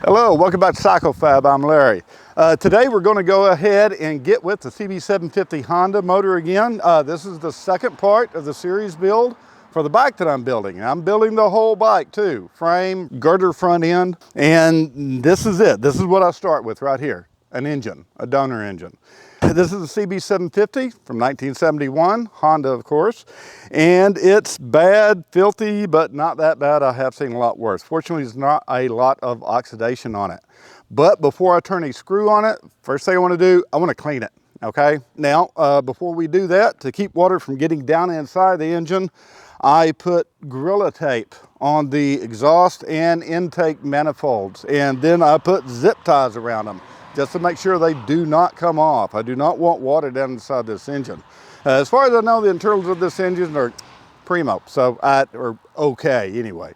Hello, welcome back to CycleFab. I'm Larry. Today we're going to go ahead and get with the CB750 Honda motor again. This is the second part of the series build for the bike that I'm building. I'm building the whole bike too, frame, girder front end, and this is it. This is what I start with right here, an engine, a donor engine. This is the CB750 from 1971, Honda of course, and it's bad, filthy, but not that bad. I have seen a lot worse. Fortunately, there's not a lot of oxidation on it. But before I turn a screw on it, first thing I want to do, I want to clean it, okay? Now, before we do that, to keep water from getting down inside the engine, I put Gorilla Tape on the exhaust and intake manifolds, and then I put zip ties around them, just to make sure they do not come off. I do not want water down inside this engine. As far as I know, the internals of this engine are primo, or okay anyway.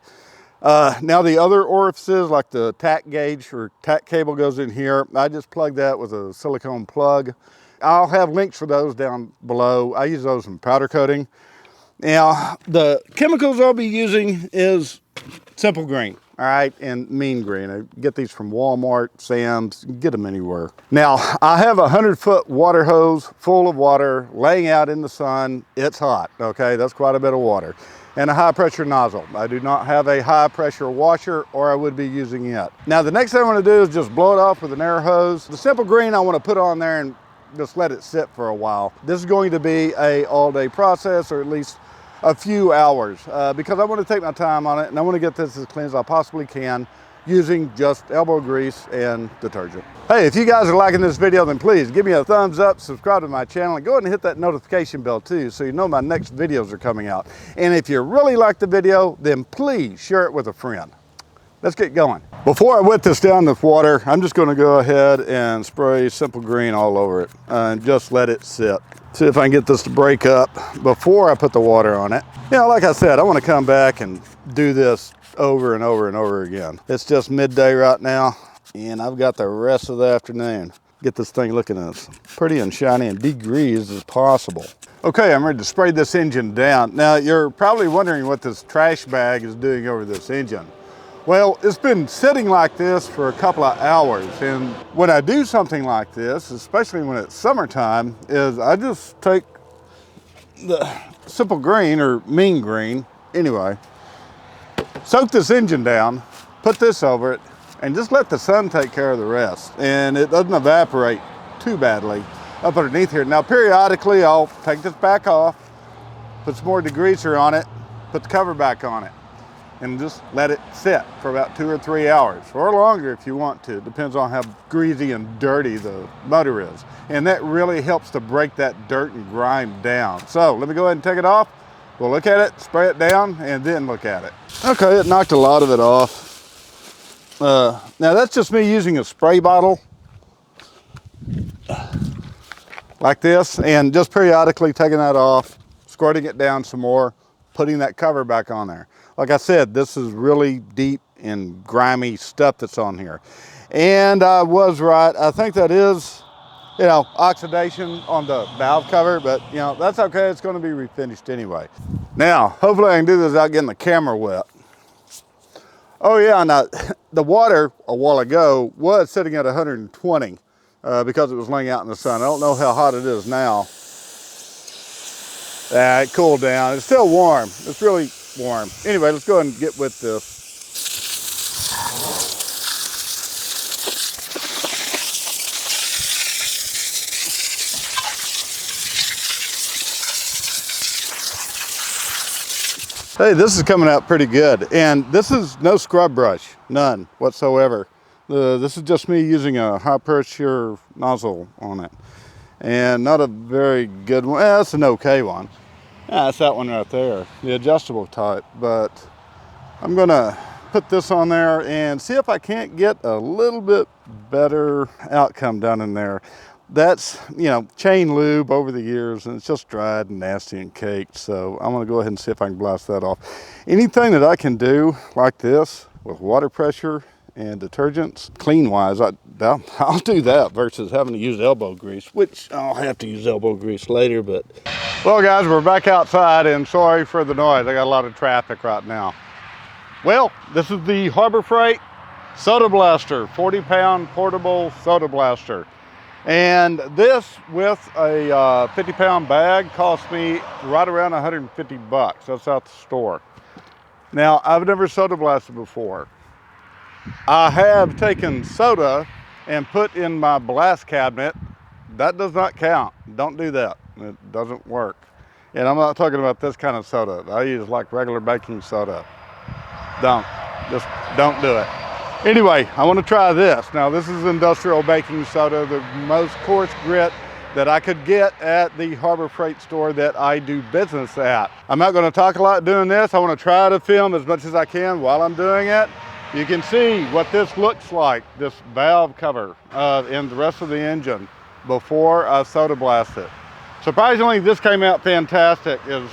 Now the other orifices, like the tack gauge or tack cable goes in here, I just plug that with a silicone plug. I'll have links for those down below. I use those in powder coating. Now, the chemicals I'll be using is Simple Green, all right, and Mean Green. I get these from Walmart, Sam's, get them anywhere. Now, I have a 100-foot water hose full of water laying out in the sun. It's hot, okay? That's quite a bit of water. And a high-pressure nozzle. I do not have a high-pressure washer, or I would be using it. Now, the next thing I want to do is just blow it off with an air hose. The Simple Green I want to put on there and just let it sit for a while. This is going to be a all-day process, or at least a few hours, because I want to take my time on it and I want to get this as clean as I possibly can using just elbow grease and detergent. Hey, if you guys are liking this video, then please give me a thumbs up, subscribe to my channel, and go ahead and hit that notification bell too, so you know my next videos are coming out. And if you really like the video, then please share it with a friend. Let's get going. Before I wet this down with water, I'm just going to go ahead and spray Simple Green all over it and just let it sit. See if I can get this to break up before I put the water on it. You know, like I said, I want to come back and do this over and over and over again. It's just midday right now, and I've got the rest of the afternoon. Get this thing looking as pretty and shiny and degreased as possible. Okay, I'm ready to spray this engine down. Now, you're probably wondering what this trash bag is doing over this engine. Well, it's been sitting like this for a couple of hours, and when I do something like this, especially when it's summertime, is I just take the Simple Green or Mean Green, anyway, soak this engine down, put this over it, and just let the sun take care of the rest. And it doesn't evaporate too badly up underneath here. Now, periodically, I'll take this back off, put some more degreaser on it, put the cover back on it, and just let it sit for about 2 or 3 hours, or longer if you want to. It depends on how greasy and dirty the motor is. And that really helps to break that dirt and grime down. So let me go ahead and take it off. We'll look at it, spray it down, and then look at it. Okay, it knocked a lot of it off. Now that's just me using a spray bottle like this, and just periodically taking that off, squirting it down some more, putting that cover back on there. Like I said, this is really deep and grimy stuff that's on here. And I was right. I think that is, you know, oxidation on the valve cover, but you know, that's okay. It's going to be refinished anyway. Now, hopefully I can do this without getting the camera wet. Oh yeah, now the water a while ago was sitting at 120 because it was laying out in the sun. I don't know how hot it is now. It cooled down. It's still warm. It's really warm. Anyway, let's go ahead and get with this. Hey, this is coming out pretty good. And this is no scrub brush, none whatsoever. This is just me using a high pressure nozzle on it. And not a very good one. That's an okay one. Yeah, that's that one right there, the adjustable type. But I'm gonna put this on there and see if I can't get a little bit better outcome down in there. That's, you know, chain lube over the years, and it's just dried and nasty and caked. So I'm gonna go ahead and see if I can blast that off. Anything that I can do like this with water pressure and detergents, clean wise, I'll do that versus having to use elbow grease, which I'll have to use elbow grease later. But well guys, we're back outside, and sorry for the noise. I got a lot of traffic right now. Well, this is the Harbor Freight Soda blaster, 40-pound portable soda blaster. And this with a 50-pound bag cost me right around 150 bucks. That's out the store. Now, I've never soda blasted before. I have taken soda and put in my blast cabinet. That does not count. Don't do that. It doesn't work. And I'm not talking about this kind of soda. I use like regular baking soda. Just don't do it. Anyway, I want to try this. Now, this is industrial baking soda, the most coarse grit that I could get at the Harbor Freight store that I do business at. I'm not going to talk a lot doing this. I want to try to film as much as I can while I'm doing it. You can see what this looks like, this valve cover and the rest of the engine before I soda blast it. Surprisingly, this came out fantastic as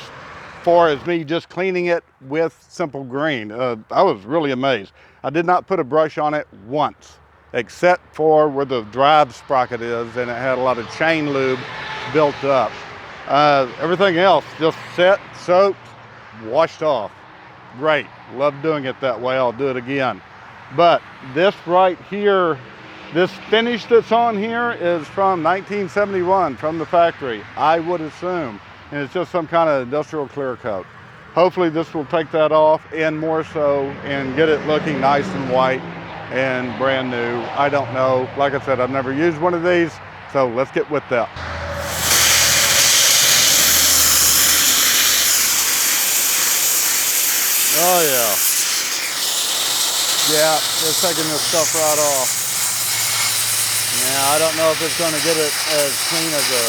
far as me just cleaning it with simple green. I was really amazed. I did not put a brush on it once, except for where the drive sprocket is, and it had a lot of chain lube built up. Everything else just set, soaked, washed off. Great, love doing it that way. I'll do it again. But this right here, this finish that's on here is from 1971 from the factory, I would assume. And it's just some kind of industrial clear coat. Hopefully this will take that off and more so and get it looking nice and white and brand new. I don't know. Like I said, I've never used one of these, so let's get with that. Oh yeah. Yeah, it's taking this stuff right off. Now, I don't know if it's going to get it as clean as a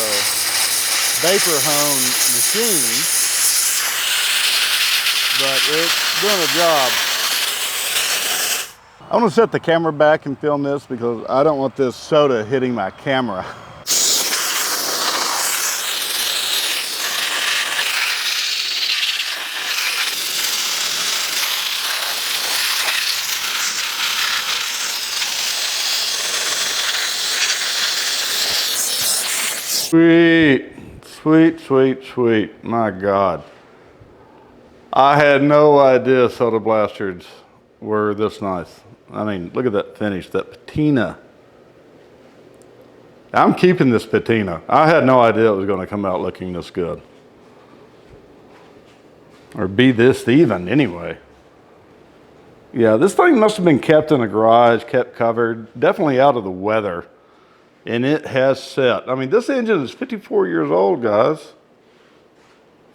vapor hone machine, but it's doing a job. I want to set the camera back and film this because I don't want this soda hitting my camera. Sweet, sweet, sweet, sweet. My God. I had no idea soda blasters were this nice. I mean, look at that finish, that patina. I'm keeping this patina. I had no idea it was going to come out looking this good. Or be this even, anyway. Yeah, this thing must have been kept in a garage, kept covered, definitely out of the weather. And it has set. I mean, this engine is 54 years old, guys.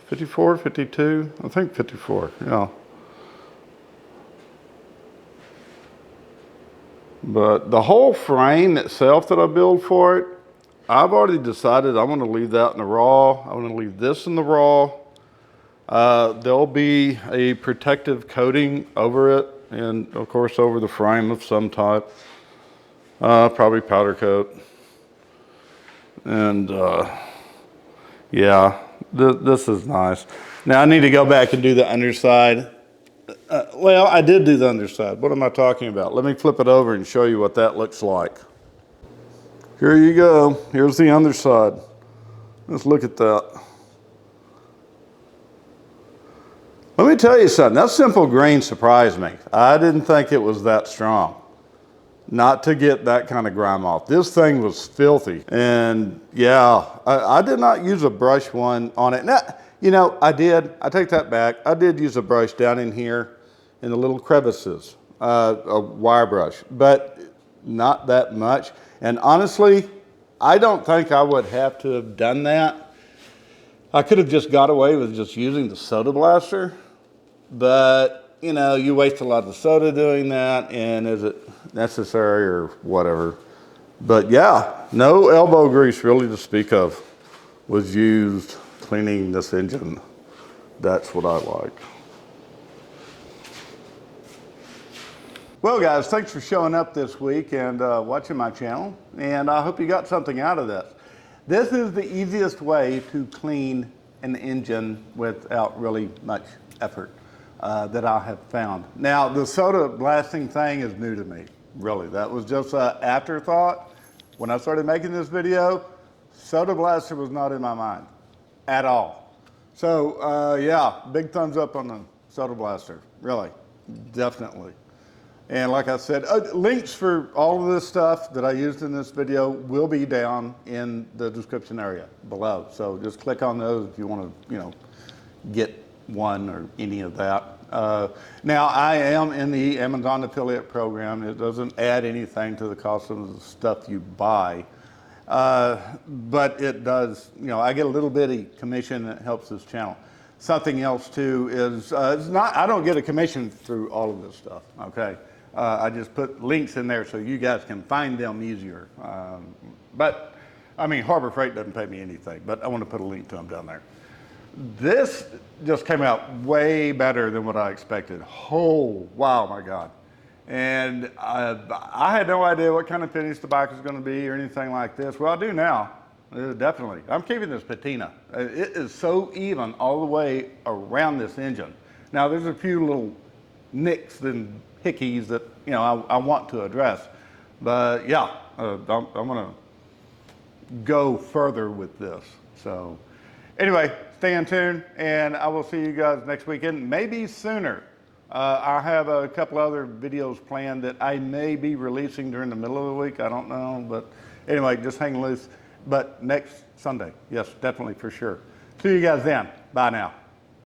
54, 52, I think 54, yeah. But the whole frame itself that I build for it, I've already decided I'm gonna leave that in the raw. I'm gonna leave this in the raw. There'll be a protective coating over it and of course over the frame of some type. Probably powder coat. And yeah, this is nice. Now I need to go back and do the underside. Well, I did do the underside. What am I talking about? Let me flip it over and show you what that looks like. Here you go. Here's the underside. Let's look at that. Let me tell you something. That simple green surprised me. I didn't think it was that strong. Not to get that kind of grime off. This thing was filthy. And yeah, I did not use a brush one on it. Now, you know, I take that back. I did use a brush down in here in the little crevices, a wire brush, but not that much. And honestly, I don't think I would have to have done that. I could have just got away with just using the soda blaster, but you know, you waste a lot of soda doing that, and is it necessary or whatever? But yeah, no elbow grease really to speak of was used cleaning this engine. That's what I like. Well guys, thanks for showing up this week and watching my channel, and I hope you got something out of this. This is the easiest way to clean an engine without really much effort that I have found. Now, the soda blasting thing is new to me, really. That was just an afterthought. When I started making this video, soda blaster was not in my mind at all. So yeah, big thumbs up on the soda blaster, really, definitely. And like I said, links for all of this stuff that I used in this video will be down in the description area below. So just click on those if you want to, get one or any of that. Now I am in the Amazon affiliate program. It doesn't add anything to the cost of the stuff you buy. But it does, I get a little bitty commission that helps this channel. Something else too is, I don't get a commission through all of this stuff, okay? I just put links in there so you guys can find them easier. But I mean, Harbor Freight doesn't pay me anything, but I want to put a link to them down there. This just came out way better than what I expected. Oh, wow, my God. And I had no idea what kind of finish the bike was going to be or anything like this. Well, I do now, definitely. I'm keeping this patina. It is so even all the way around this engine. Now, there's a few little nicks and hickeys that, I want to address. But yeah, I'm going to go further with this. So anyway, stay in tune, and I will see you guys next weekend, maybe sooner. I have a couple other videos planned that I may be releasing during the middle of the week. I don't know, but anyway, just hang loose. But next Sunday, yes, definitely for sure. See you guys then. Bye now.